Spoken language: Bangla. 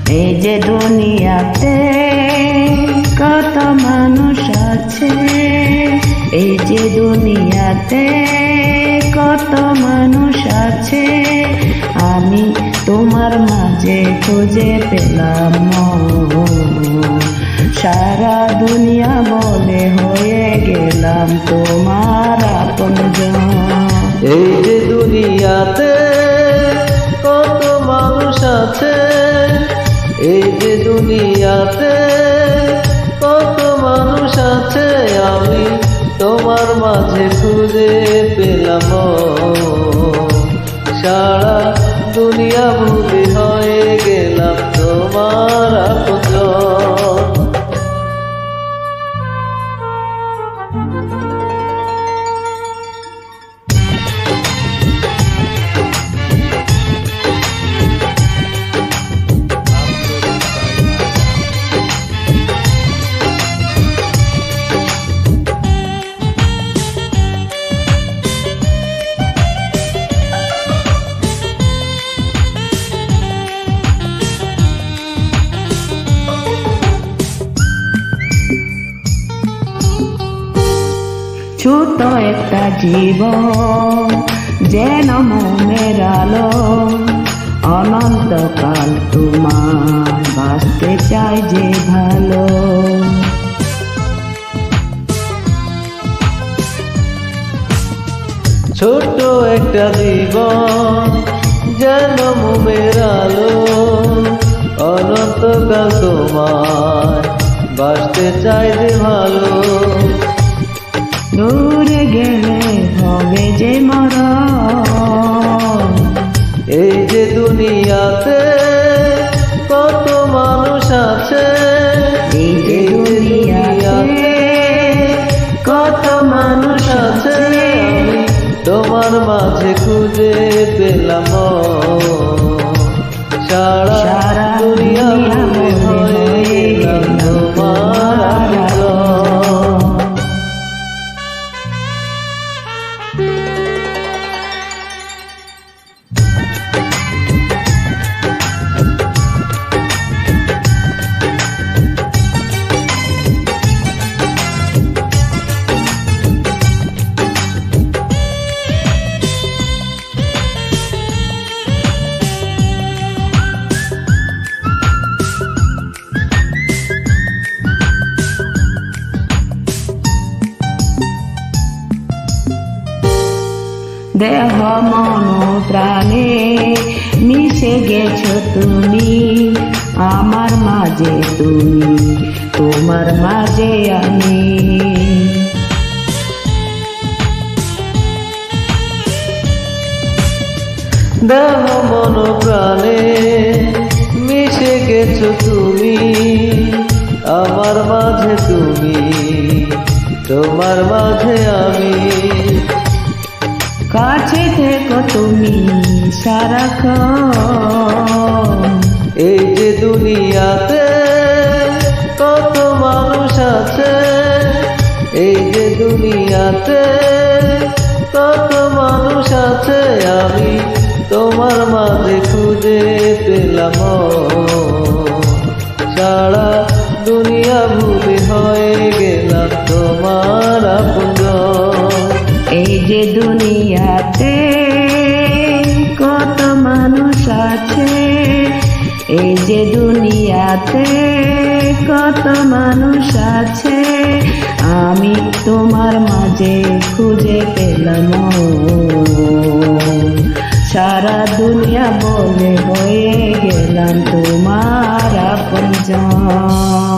এই যে দুনিয়াতে কত মানুষ আছে, এই যে দুনিয়াতে কত মানুষ আছে, আমি তোমার মাঝে খুঁজে পেলাম সারা দুনিয়া বলে হয়ে গেলাম তোমার আপনজন। এই যে দুনিয়াতে কত মানুষ আছে, এই যে দুনিয়াতে কত মানুষ আছে, আমি তোমার মাঝে খুঁজে পেলাম সারা দুনিয়া ভুলে হয়ে গেলাম তোমার আপনজন। ছোট একটা জীবন যেন মনের আলো, অনন্তকাল তোমার বাঁচতে চাই যে ভালো। ছোট একটা জীবন যেন মোমের আলো, অনন্তকাল তোমার বাঁচতে চাই যে ভালো। দূরে গেলে হবে যে মরণ, এই যে দুনিয়াতে কত মানুষ আছে, এই যে দুনিয়াতে কত মানুষ আছে, আমি তোমার মাঝে খুঁজে পেলাম সারা দুনিয়া ভুলে হয়ে গেলাম তোমার আপনজন। দেহ মন প্রাণে মিশে গেছো তুমি আমার মাঝে, তুমি তোমার মাঝে আমি। দেহ মন প্রাণে মিশে গেছো তুমি আমার মাঝে, তুমি তোমার মাঝে আমি। কাছে থেকো তুমি সারাক্ষণ, এই যে দুনিয়াতে কত মানুষ আছে, এই যে দুনিয়াতে কত মানুষ আছে, আমি তোমার মাঝে খুঁজে পেলাম সারা দুনিয়া ভুলে হয়ে গেলাম তোমার আপনজন। এই যে দুনিয়াতে কত মানুষ আছে, এই যে দুনিয়াতে কত মানুষ আছে, আমি তোমার মাঝে খুঁজে পেলাম সারা দুনিয়া বলে হয়ে গেলাম তোমার আপনজন।